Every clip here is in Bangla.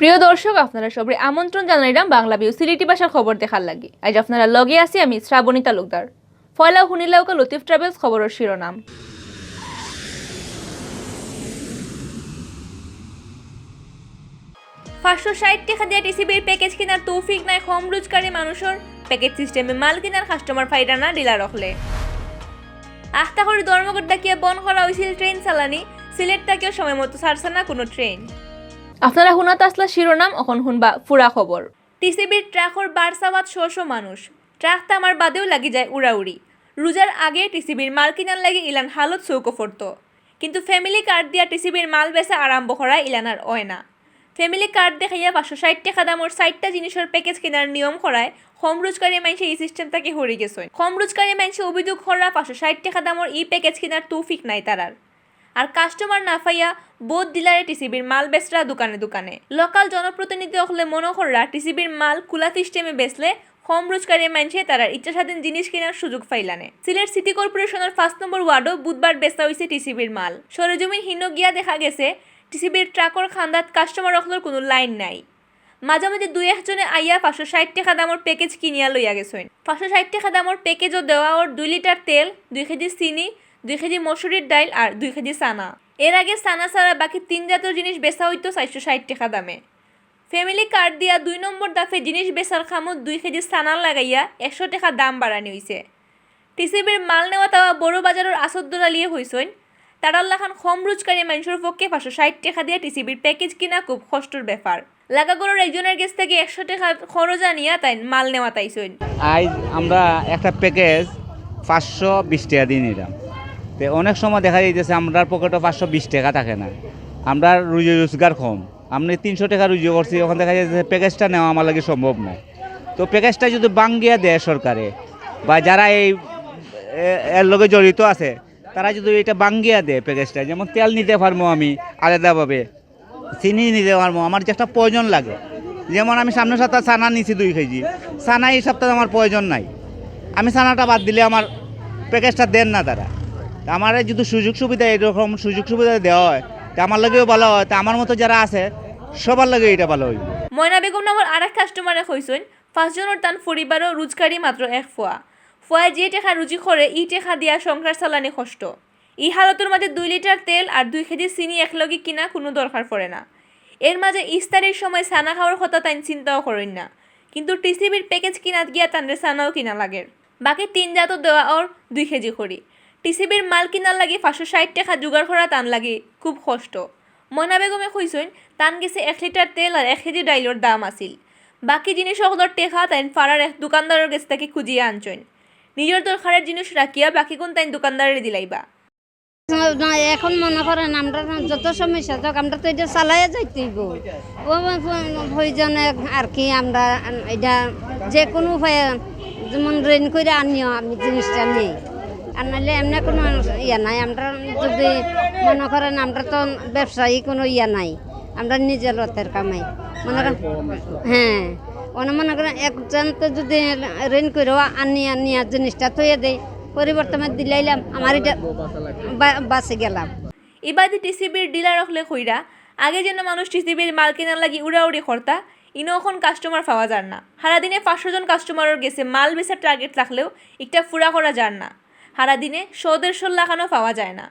প্রিয় দর্শক, আপনারা সবাই আমন্ত্রণ জানাইলাম বাংলাভিউ সিলেটি ভাষার খবর দেখার লাগি। আজ আপনারা লগে আছি আমি শ্রাবণী তালুকদার। ফয়লা হুনিলাউকা লতিফ ট্রাভেলস খবরের শিরোনাম। 560 টাকা দিয়ে টিসিবির প্যাকেজ কেনার তৌফিক নাই কম রোজগারি মানুষের। প্যাকেজ সিস্টেমে মাল কেনার কাস্টমার ফাইদা না ডিলার রখলে আখতা করে ধর্মঘট ডাকিয়ে বন্ধ করা হয়েছিল ট্রেন চালানি। সিলেট থেকেও সময় মতো ছাড়ছে না কোনো ট্রেন। আপনারা শুনাত আসলা শিরোনাম, এখন শুনবা পুরা খবর। টিসিবির ট্রাকর বারসাবাদ শোষো মানুষ, ট্রাক তামার বাদেও লাগি যায় উড়াউড়ি। রোজার আগে টিসিবির মাল কিনার লাগে ইলান হালত চৌকো ফরত, কিন্তু ফ্যামিলি কার্ড দিয়া টিসিবির মাল বেচা আরম্ভ করা ইলানার হয় না। ফ্যামিলি কার্ড দেখাইয়া 560 টাকা দামের 60টা জিনিসের প্যাকেজ কেনার নিয়ম করায় কম রোজগারি মানুষ এই সিস্টেম থেকে হরে গেছে। কম রোজগারি মানুষ অভিযোগ করা 560 টাকা দামের ই প্যাকেজ কেনার তৌফিক নাই তারার। আর কাস্টমার না পাইয়া বোধ ডিলারে টিসিবির মাল বেচরা দোকানে দোকানে। লোকাল জনপ্রতিনিধি হলে মনোহররা টিসিবির মাল খোলা সিস্টেমে বেচলে কম রোজগারি মানুষে তারা ইচ্ছা স্বাধীন জিনিস কেনার সুযোগ পাইলানে। সিলেট সিটি কর্পোরেশনের 5 নম্বর ওয়ার্ডও বুধবার বেচা হয়েছে টিসিবির মাল। সরেজমিন হীন গিয়া দেখা গেছে টিসিবির ট্রাকর খান্দাত কাস্টমার রখলোর কোনো লাইন নাই। মাঝে মাঝে 2-1 জনে আইয়া 560 টাকা দামের প্যাকেজ কিনিয়া লইয়া গেছেন। 560 টাকা দামের প্যাকেজও দেওয়া ওর 2 লিটার তেল, 2 কেজি চিনি, 2 কেজি মসুরির ডাইল আর 2 কেজি চানা। এর আগে চানা ছাড়া বাকি 3 জাতীয় জিনিস বেচা হইতো 460 টাকা দামে। ফ্যামিলি কার্ড দিয়া 2 নম্বর দাফে জিনিস বেচার খামত 2 কেজি চানা লাগাইয়া 100 টাকা দাম বাড়ানি হয়েছে। টিসিবির মাল নেওয়া তাওয়া বড় বাজারের আসদ্দরা লিয়ে হয়েছেন। তারাল্লাখান কম রোজগারি মানুষের পক্ষে 560 টাকা দিয়ে টিসিবির প্যাকেজ কিনা খুব কষ্টের ব্যাপার। লাগাগড়ের একজনের কাছ থেকে 100 টাকা খরচ আনিয়া তাই মাল নেওয়া তাইছেন। আজ আমরা একটা প্যাকেজ 520 টাকা দিয়ে নিলাম। তো অনেক সময় দেখা যাইতেছে আমরা পকেটে 520 টাকা থাকে না, আমরা রুজি রোজগার কম, আমরা 300 টাকা রুজি করছি, ওখানে দেখা যাচ্ছে প্যাকেজটা নেওয়া আমার লাগে সম্ভব নয়। তো প্যাকেজটা যদি বাঙ্গিয়া দেয় সরকারে বা যারা এই এর লগে জড়িত আছে তারা যদি এটা বাঙ্গিয়া দেয় প্যাকেজটা, যেমন তেল নিতে পারবো আমি আলাদাভাবে, চিনি নিতে পারবো আমার যে একটা প্রয়োজন লাগে। যেমন আমি সামনের সপ্তাহে চানা নিছি 2 কেজি, চানা এই সপ্তাহে আমার প্রয়োজন নাই, আমি চানাটা বাদ দিলে আমার প্যাকেজটা দেন না তারা। আমার যদি সুযোগ সুবিধা এরকম সুযোগ সুবিধা দেওয়া হয় তা আমার লাগেও ভালো হয়, তা আমার মতো যারা আছে সবার লাগে এটা ভালো হইব। ময়না বেগম নামের আরেক কাস্টমারে কইছেন 5 জনের তান পরিবারও রোজগারি মাত্র 1 ফুয়া যে টাকা রুজি করে ই টাকা দিয়া সংসার চালানি কষ্ট। এই হালতের মাঝে 2 লিটার তেল আর 2 কেজি চিনি একলগে কিনা কোনো দরকার পড়ে না। এর মাঝে ইফতারির সময় সানা খাওয়ার কথা তাই চিন্তাও করেন না, কিন্তু টিসিবির প্যাকেজ কিনাত গিয়া তানরে সানাও কিনা লাগে। বাকি 3 জাতও দেওয়া ওর 2 কেজি করি। টিসিবির মাল কিনার লাগে 560 টাকা জোগাড় করা তান লাগে খুব কষ্ট। ময়না বেগমে কইছেন তান গেছে 1 লিটার তেল আর 1 কেজি ডাইলের দাম আছিল। বাকি জিনিস ওগুলোর টেকা তাই পাড়ার এক দোকানদারের কাছ থেকে খুঁজিয়ে আনছেন। নিজের দরকারের জিনিস রাখিয়া বাকি কোন তাই দোকানদারের দিলাইবা। এখন মনে করেন আমরা যত সমস্যা থাক আমরা তো এটা চালাইয়া যাইতেইব, প্রয়োজনে আর কি আমরা এটা যে কোনো উপায়ে যেমন রেন করে আনিও আমি জিনিসটা নেই, আর নাহলে এমনি কোনো ইয়া নাই। আমরা যদি মনে করেন আমরা তো ব্যবসায়ী কোনো ইয়া নাই, আমরা নিজের রথের কামাই মনে করেন। হ্যাঁ, মনে করেন একজন তো যদি রেন করেও আনিয়া জিনিসটা থইয়ে দেয়, পরিবর্তনে দিলাইলাম আমার এটা বাঁচে গেলাম। এবারে টিসিবির ডিলার হলে কইরা আগে যেন মানুষ টিসিবির মাল কেনার লাগি উড়াউড়ি করতা, ইনো এখন কাস্টমার পাওয়া যার না। সারাদিনে 500 জন কাস্টমারের গেছে মাল বেচার টার্গেট থাকলেও একটা ফুরা করা যার না। সারাদিনে 100-150 লাখানো পাওয়া যায় না।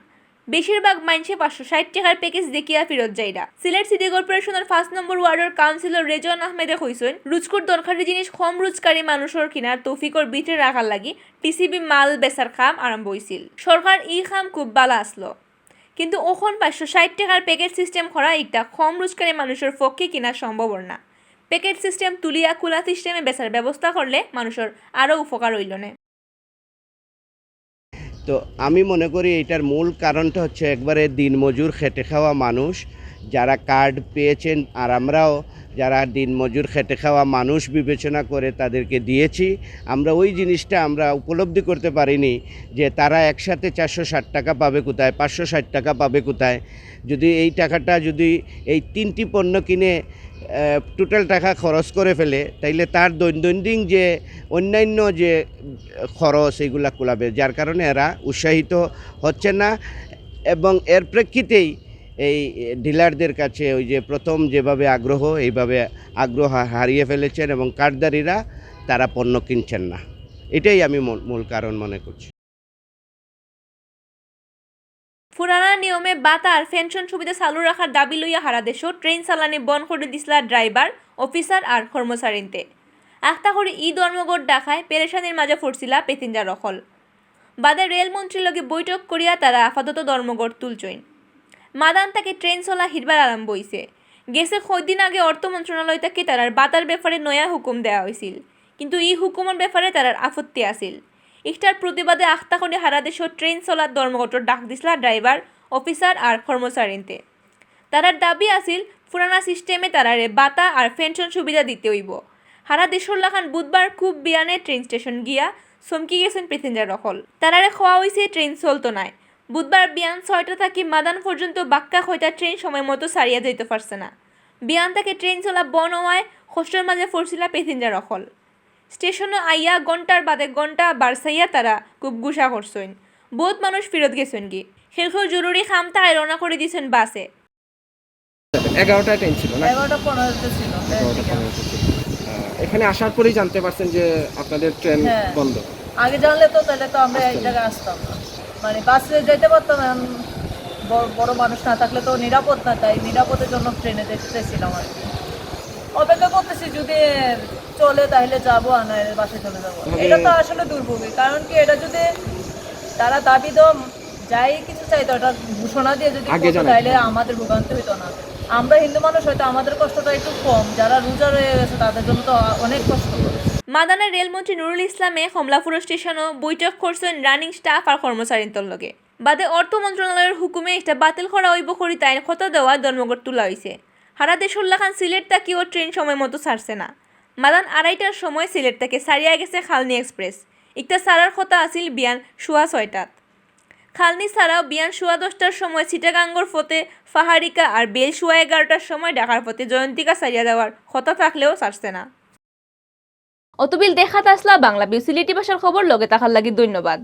বেশিরভাগ মানুষে 560 টাকার প্যাকেজ দেখিয়া ফেরত যায়রা। সিলেট সিটি কর্পোরেশনের 5 নম্বর ওয়ার্ডের কাউন্সিলর রেজন আহমেদে কইছেন রুজকুর দরকারি জিনিস কম রোজগারি মানুষের কিনার তৌফিকর বিটে রাখার লাগি টিসিবি মাল বেচার কাম আরম্ভ হয়েছিল। সরকার এই কাম খুব ভালো আসলো, কিন্তু ওখন 560 টাকার প্যাকেজ সিস্টেম করা একটা কম রোজগারি মানুষের পক্ষে কিনা সম্ভব না। প্যাকেজ সিস্টেম তুলিয়া খোলা সিস্টেমে বেচার ব্যবস্থা করলে মানুষের আরও উপকার হইল না। তো আমি মনে করি এটার মূল কারণটা হচ্ছে একবারে দিনমজুর খেটে খাওয়া মানুষ যারা কার্ড পেয়েছেন, আর আমরাও যারা দিনমজুর খেটে খাওয়া মানুষ বিবেচনা করে তাদেরকে দিয়েছি। আমরা ওই জিনিসটা আমরা উপলব্ধি করতে পারিনি যে তারা একসাথে 460 টাকা পাবে কোথায়, 560 টাকা পাবে কোথায়। যদি এই টাকাটা যদি এই 3টি পণ্য কিনে টোটাল টাকা খরচ করে ফেলে, তাইলে তার দৈনন্দিন যে অন্যান্য যে খরচ এগুলা কুলাবে, যার কারণে এরা উৎসাহিত হচ্ছে না। এবং এর প্রেক্ষিতেই এই ডিলারদের কাছে ওই যে প্রথম যেভাবে আগ্রহ এইভাবে আগ্রহ হারিয়ে ফেলেছেন এবং কার্ডধারীরা তারা পণ্য কিনছেন না। এটাই আমি মূল কারণ মনে করছি। পুরানা নিয়মে বাতা আর পেনশন সুবিধা চালু রাখার দাবি লইয়া হারা দেশও ট্রেন চালানি বন্ধ করে দিছিলা ড্রাইভার, অফিসার আর কর্মচারীতে। আখতা করে ধর্মঘট ডাকায় পেরেশানির মাঝে পড়ছিলা প্যাসেঞ্জার রখল। বাদে রেলমন্ত্রীর লগে বৈঠক করিয়া তারা আপাতত ধর্মঘট তুলছইন। মাদান তাকে ট্রেন চলা হিরবার আরম্ভ হইছে। গেছে কয়দিন আগে অর্থ মন্ত্রণালয় থেকে তারার বাতার ব্যাপারে নয়া হুকুম দেওয়া হয়েছিল, কিন্তু এই হুকুমের ব্যাপারে তারার আপত্তি আছিল। ইটার প্রতিবাদে আখতা করে হারা দেশও ট্রেন চলার ধর্মঘটর ডাক দিছিলা ড্রাইভার, অফিসার আর কর্মচারীতে। তারার দাবি আছিল পুরানা সিস্টেমে তারারে বাতা আর পেনশন সুবিধা দিতে হইব। হারা দেশর লাখান বুধবার খুব বিয়ানে ট্রেন স্টেশন গিয়া চমকি গেছেন প্যাসেঞ্জার রকল। তারারে খাওয়া হয়েছে ট্রেন চলতো নাই। বুধবার বিয়ান 6টা থাকি মাদান পর্যন্ত বাক্কা হইতা ট্রেন সময় মতো সারিয়া যাইতে পারছে না। বিয়ান থেকে ট্রেন চলা বন হওয়ায় কষ্টের মাঝে পড়ছিলা প্যাসেঞ্জার রকল। স্টেশনে আইয়া ঘন্টার বাদে ঘন্টা বারসাইয়া তারা খুব গুসা করছেন। বহুত মানুষ ফেরত গেছেন কি, সেও জরুরি খামতা রওনা করে দিয়েছেন বাসে। 11টায় ট্রেন ছিল না? 11:15 ছিল। এখানে আসার পরেই জানতে পারছেন যে আপনাদের ট্রেন বন্ধ? আগে জানলে তো তাহলে তো আমরা এই জায়গায় আসতাম না, মানে বাসে যেতে পারতাম। বড় মানুষ না থাকলে তো নিরাপদ না, তাই নিরাপদের জন্য ট্রেনে দেখতেছিলাম আর কি। অপেক্ষা করতেছি, যদি চলে তাহলে যাবো, আর না বাসে চলে যাবো। এটা তো আসলে দুর্ভোগী, কারণ কি এটা যদি তারা দাবি তো যাই কিছু চাইতো ওটা ঘোষণা দিয়ে যদি তাহলে আমাদের ভোগান্তি হইতো না। আমরা হিন্দু মানুষ হয়তো আমাদের কষ্টটা একটু কম, যারা রোজা রয়ে গেছে তাদের জন্য তো অনেক কষ্ট করে। মাদানের রেলমন্ত্রী নুরুল ইসলামে কমলাপুর স্টেশনও বৈঠক করছেন রানিং স্টাফ আর কর্মচারীর লগে। বাদে অর্থ মন্ত্রণালয়ের হুকুমে এটা বাতিল করা হইব করি তাই কথা দেওয়া ধর্মঘট তোলা হয়েছে। হারা দেশুল্লাখান সিলেট তাকিও ট্রেন সময় মতো ছাড়ছে না। মাদান 2:30টার সময় সিলেট থেকে সারিয়া গেছে খালনি এক্সপ্রেস। একটা সারার কথা আছিল বিয়ান 6:15। খালনি ছাড়াও বিয়ান 10:15টার সময় চিটাগাঙ্গর ফতে ফাহারিকা আর বেল 11:15টার সময় ঢাকার ফতে জয়ন্তিকা সারিয়া দেওয়ার কথা থাকলেও ছাড়ছে না। অতবিল দেখাত আসলা বাংলাভিউ সিলেটি ভাষার খবর লগে থাকার লাগি ধন্যবাদ।